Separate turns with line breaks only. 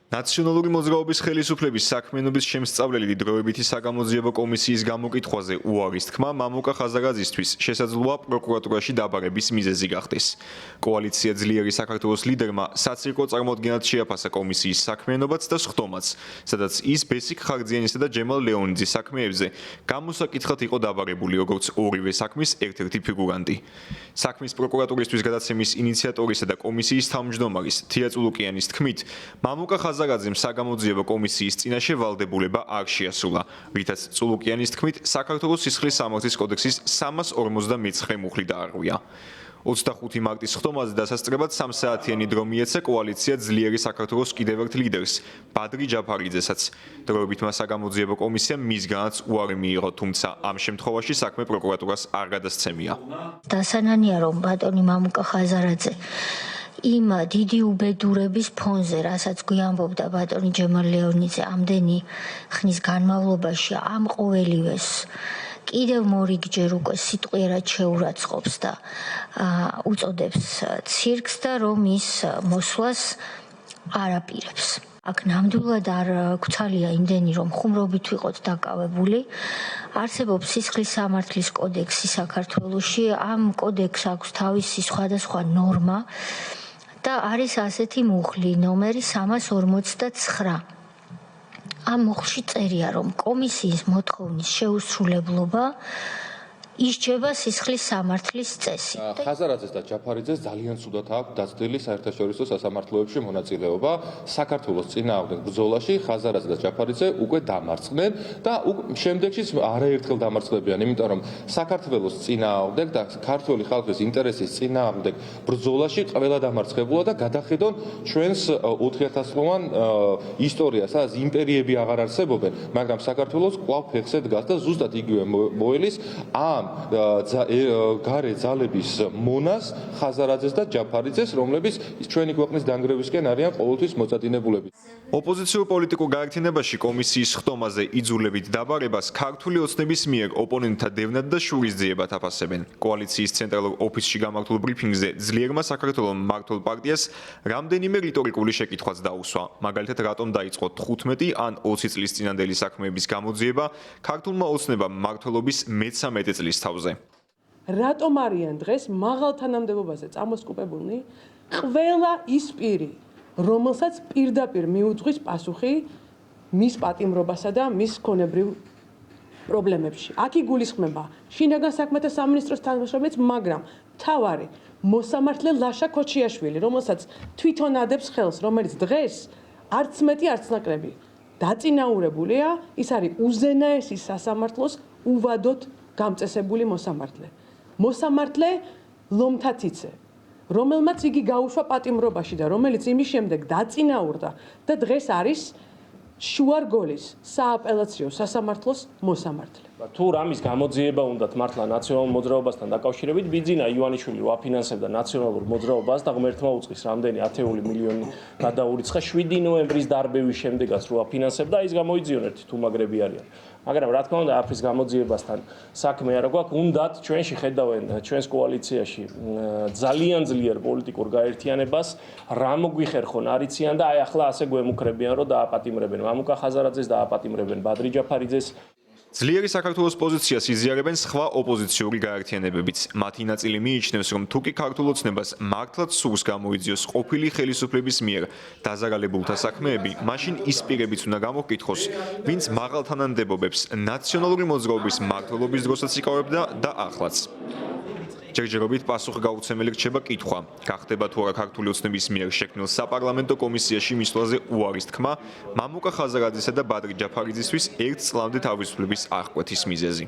ნაციონალური მოძრაობის ხელისუფლების საქმიანობის შემსწავლელი დროებითი საგამოძიებო კომისიის გამოკითხვაზე უარის თქმა მამუკა ხაზარაძისთვის შესაძლოა პროკურატურაში დაბარების მიზეზი გახდეს. კოალიცია ძლიერი საქართველოს ლიდერმა საცირკო წარმოდგენად შეაფასა კომისიის საქმიანობაც და სხდომაც, სადაც ის ბესიკ ხარძიანისა და ჯემალ ლეონიძის საქმეებზე გამოსაკითხად იყო დაბარებული როგორც ორივე საქმის ერთ-ერთი ფიგურანტი. საქმის პროკურატურისთვის გადაცემის ინიციატორისა და კომისიის თავმჯდომარის თია წულუკიანის თქმით, მამუკა ხაზარაძემ საგამოძიებო კომისიის წინაშე ვალდებულება არ შეასრულა, რითაც წულუკიანის თქმით საქართველოს სისხლის სამართლის კოდექსის 359 მუხლი დაარღვია. 25 მარტის ხდომაზე დასასწრებად 3 საათიანი დრო მიეცა კოალიცია ძლიერი საქართველოს კიდევ ერთ ლიდერს, ბადრი ჯაფარიძესაც. დროებითმა საგამოძიებო კომისიამ მისგანაც უარი მიიღო, თუმცა ამ შემთხვევაში საქმე პროკურატურას არ გადასცემია.
დასანანია რომ ბატონი მამუკა ხაზარაძე იმ დიდი უბედურების ფონზე, რასაც გვიამბობდა ბატონი ჯემალ ლეონიძე ამდენი ხნის განმავლობაში ამ ყოველივეს კიდევ მორიგჯერ უკვე სიტყვიერად შეურაცხყოფს და უწოდებს ცირკს და რომ ის მოსვლას არ აპირებს. აქ ნამდვილად არ გვცალია იმდენი რომ ხუმრობით ვიყოთ დაკავებული. არსებობს სისხლის სამართლის კოდექსი საქართველოში, ამ კოდექსს აქვს თავისი სხვადასხვა ნორმა და არის ასეთი მუხლი ნომერი 359. ამ მუხლში წერია რომ კომისიის მოთხოვნის შეუსრულებლობა ისჯება სისხლის სამართლის წესი.
ხაზარაძეს და ჯაფარიძეს ძალიან ცუდად აქვს დაცდილი საერთაშორისო სასამართლოებში მონაწილეობა. საქართველოს წინააღმდეგ ბრძოლაში ხაზარაძე და ჯაფარიძე უკვე დამარცხდნენ და შემდეგშიც არაერთხელ დამარცხდებიან, იმიტომ რომ საქართველოს წინააღმდეგ და ქართული ხალხის ინტერესის წინააღმდეგ ბრძოლაში ყველა დამარცხებულა და გადახედონ ჩვენს 4000-ლოვან ისტორიას, სადაც იმპერიები აღარ არსებობენ, მაგრამ საქართველოს კვლავ ფეხზე დგას და ზუსტად იგივე მოელის ამ გარე ძალების მონას ხაზარაძეს და ჯაფარიძეს, რომლებიც ჩვენი ქვეყნის დანგრევისკენ არიან ყოველთვის მოწადინებულები.
ოპოზიციურ პოლიტიკურ გაერთიანებაში კომისიის ხდომაზე იძულებით დაბარებას ქართული ოცნების მიერ ოპონენტთა დევნად და შურისძიებად აფასებენ. კოალიციის ცენტრალურ ოფისში გამართულ ბრიფინგზე ძლიერმა საქართველოს მმართველ პარტიას რამდენიმე რიტორიკული შეკითხვაც დაუსვა. მაგალითად, რატომ დაიწყო 15 ან 20 წლის წინანდელი საქმეების გამოძიება ქართულმა ოცნებამ მმართველობის მე-13 წლის თავზე.
რატომ არიან დღეს მაღალ თანამდებობაზე წამოსკუპებულნი ყველა ის პირი, რომელსაც პირდაპირ მიუძღვის პასუხი მის პატიმრობასა და მის ქონებრივ პრობლემებში. აქ იგულისხმება შინაგან საქმეთა სამინისტროს თანამშრომლიც, მაგრამ მთავარი მოსამართლე ლაშა ქოჩიაშვილი, რომელსაც თვითონ ადებს ხელს, რომელიც დღეს არც მეტი არც ნაკლები დაწინაურებულია, ის არის უზენაესი სასამართლოს უვადოდ გამწესებული მოსამართლე. მოსამართლე ლომთათიცე, რომელმაც იგი გაუშვა პატიმრობაში და რომელიც იმის შემდეგ დაწინაურდა და დღეს არის შუარგოლის სააპელაციო სასამართლოს მოსამართლე.
თუ რამის გამოძიება უნდათ მართლა ნაციონალურ მოძრაობასთან დაკავშირებით, ბიძინა ივანიშვილი ვაფინანსებდა ნაციონალურ მოძრაობას და ღმერთმა უწყის რამდენი ათეული მილიონი გადაურიცხა 7 ნოემბრის დარბევის შემდეგაც რო აფინანსებდა, ის გამოიძიონ თუ მაგრები არიან. მაგრამ რა თქმა უნდა, აფრის გამოძიებასთან საქმე არა გვაქვს, უნდათ ჩვენში ხედავენ ჩვენს კოალიციაში ძალიან ძლიერ პოლიტიკურ გაერთიანებას, რა მოგვიხერხონ არიციან და აი ახლა ასე გვემუქრებიან, რომ დააპატიმრებენ მამუკა ხაზარაძეს, დააპატიმრებენ ბადრი ჯაფარიძეს.
ძლიერი საქართველოს პოზიციას იზიარებენ სხვა ოპოზიციური გაერთიანებებიც. მათი ნაწილი მიიჩნევს, რომ თუ კი ქართულ ოცნებას მართლაც სურს გამოიძიოს ყოფილი ხელისუფლების მიერ დაზარალებულთა საქმეები, მაშინ ის პირებიც უნდა გამოკითხოს, ვინც მაღალ თანამდებობებს ნაციონალური მოძრაობის მმართველობის დროსაც იკავებდა და ახლაც. ჯერჯერობით პასუხგაუცემელი რჩება კითხვა, გახდება თუ არა ქართული ოცნების მიერ შექმნილ საპარლამენტო კომისიაში მისვლაზე უარის თქმა მამუკა ხაზარაძისა და ბადრი ჯაფარიძისთვის 1 წლამდე თავისუფლების აღკვეთის მიზეზი.